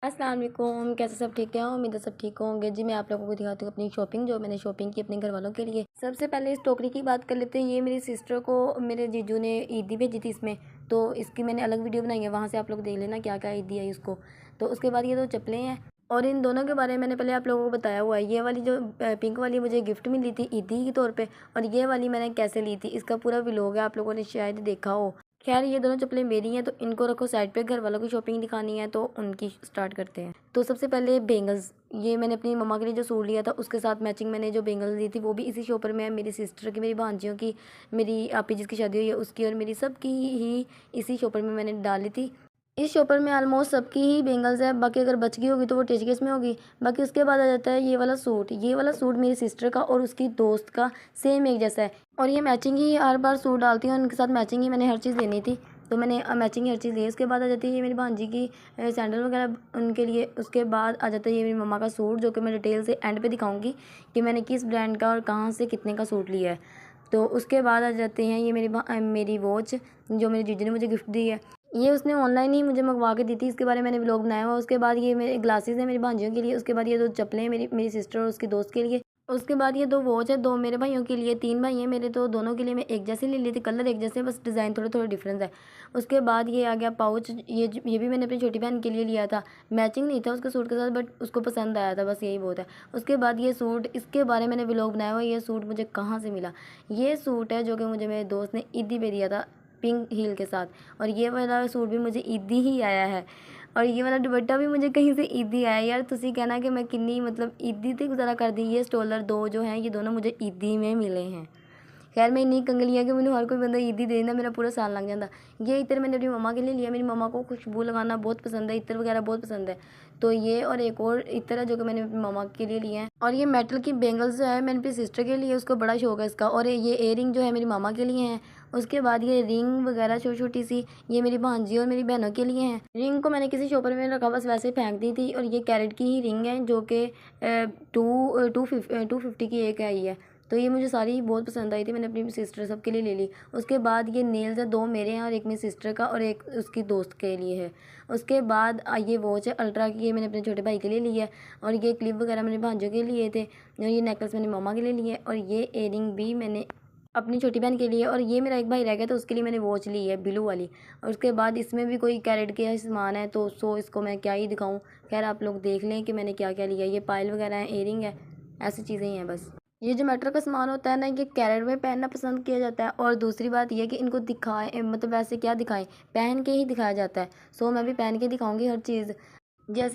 अस्सलाम वालेकुम, कैसे सब ठीक है? उम्मीद है सब ठीक होंगे जी। मैं आप लोगों को दिखाती हूँ अपनी शॉपिंग, जो मैंने शॉपिंग की अपने घर वालों के लिए। सबसे पहले इस टोकरी की बात कर लेते हैं। ये मेरी सिस्टर को मेरे जीजू ने ईदी भेजी थी इसमें, तो इसकी मैंने अलग वीडियो बनाई है, वहाँ से आप लोग देख लेना क्या क्या ईदी आई उसको। तो उसके बाद ये दो चप्पलें हैं, और इन दोनों के बारे में मैंने पहले आप लोगों को बताया हुआ है। ये वाली जो पिंक वाली मुझे गिफ्ट मिली थी ईदी के तौर पे, और ये वाली मैंने कैसे ली थी इसका पूरा व्लॉग है, आप लोगों ने शायद देखा हो। खैर, ये दोनों चप्पलें मेरी हैं, तो इनको रखो साइड पे। घर वालों की शॉपिंग दिखानी है तो उनकी स्टार्ट करते हैं। तो सबसे पहले बेंगल्स, ये मैंने अपनी मम्मा के लिए जो सूट लिया था उसके साथ मैचिंग मैंने जो बेंगल्स ली थी वो भी इसी शॉपर में है। मेरी सिस्टर की, मेरी भांजियों की, मेरी आपी जिसकी शादी हुई है उसकी, और मेरी सब की ही इसी शॉपर में मैंने डाली थी। इस शॉपर में ऑलमोस्ट सबकी ही बेंगल्स है, बाकी अगर बच गई होगी तो वो टिचकेस में होगी। बाकी उसके बाद आ जाता है ये वाला सूट। ये वाला सूट मेरी सिस्टर का और उसकी दोस्त का सेम एक जैसा है, और ये मैचिंग ही हर बार सूट डालती हैं, उनके साथ मैचिंग ही मैंने हर चीज़ लेनी थी, तो मैंने मैचिंग हर चीज़ ली। उसके बाद आ जाती है ये मेरी भांजी की सैंडल वगैरह उनके लिए। उसके बाद आ जाता है ये मेरी मम्मा का सूट, जो कि मैं डिटेल से एंड पे दिखाऊंगी कि मैंने किस ब्रांड का और कहाँ से कितने का सूट लिया है। तो उसके बाद आ जाते हैं ये मेरी वॉच, जो मेरे जीजू ने मुझे गिफ्ट दी है। ये उसने ऑनलाइन ही मुझे मंगवा के दी थी, इसके बारे में मैंने व्लॉग बनाया हुआ। उसके बाद ये मेरे ग्लासेस हैं मेरी भांजियों के लिए। उसके बाद ये दो चप्पलें हैं मेरी सिस्टर और उसकी दोस्त के लिए। उसके बाद ये दो वॉच है, दो मेरे भाइयों के लिए, तीन भाई हैं मेरे, तो दोनों के लिए मैं एक जैसे ले ली थी। कलर एक जैसे, बस डिज़ाइन थोड़ा थोड़ा डिफरेंस है। उसके बाद ये आ गया पाउच। ये भी मैंने अपनी छोटी बहन के लिए लिया था। मैचिंग नहीं था उसके सूट के साथ, बट उसको पसंद आया था, बस यही बहुत है। उसके बाद ये सूट, इसके बारे में मैंने व्लॉग बनाया हुआ है। ये सूट मुझे कहाँ से मिला? ये सूट है जो कि मुझे मेरे दोस्त ने ईदी पे दिया था, पिंक हील के साथ। और ये वाला सूट भी मुझे ईदी ही आया है, और ये वाला दुपट्टा भी मुझे कहीं से ईदी आया। यार तुसी कहना कि मैं किन्नी मतलब ईदी ते गुजारा कर दी। ये स्टोलर दो जो हैं ये दोनों मुझे ईदी में मिले हैं। खैर, मैं इन्नी कंगली है कि मैंने हर कोई बंदा ईदी दे देना, मेरा पूरा साल लग जाता। ये इत्र मैंने अपनी मम्मा के लिए लिया। मेरी मम्मा को खुशबू लगाना बहुत पसंद है, इत्र वगैरह बहुत पसंद है, तो ये और एक और इत्र है जो कि मैंने अपनी मम्मा के लिए लिया है। और ये मेटल की बेंगल्स जो है मैंने अपनी सिस्टर के लिए, उसको बड़ा शौक है इसका। और ये एयरिंग जो है मेरी मामा के लिए हैं। उसके बाद ये रिंग वगैरह छोटी छोटी सी, ये मेरी भांजी और मेरी बहनों के लिए हैं। रिंग को मैंने किसी शॉपर में रखा, बस वैसे फेंक दी थी। और ये कैरेट की ही रिंग है, जो कि 250 की एक आई है। तो ये मुझे सारी बहुत पसंद आई थी, मैंने अपनी सिस्टर सब के लिए ले ली। उसके बाद ये नेल्स है, दो मेरे हैं और एक मेरी सिस्टर का और एक उसकी दोस्त के लिए है। उसके बाद ये वॉच है अल्ट्रा की, ये मैंने अपने छोटे भाई के लिए ली है। और ये क्लिप वगैरह मैंने भांजों के लिए थे, और ये नेकलेस मैंने मामा के लिए लिए। और ये एयरिंग भी मैंने अपनी छोटी बहन के लिए। और ये मेरा एक भाई रह गया तो उसके लिए मैंने वॉच ली है ब्लू वाली। और उसके बाद इसमें भी कोई कैरेट के सामान है, तो इसको मैं क्या ही दिखाऊं। खैर, आप लोग देख लें कि मैंने क्या क्या लिया। ये पायल वगैरह है, एयरिंग है, ऐसी चीज़ें ही हैं बस। ये जो मेटल का सामान होता है ना, ये कैरेट में पहनना पसंद किया जाता है। और दूसरी बात यह कि इनको दिखाएं, मतलब वैसे क्या दिखाएं, पहन के ही दिखाया जाता है। सो मैं भी पहन के दिखाऊंगी हर चीज़। जैसे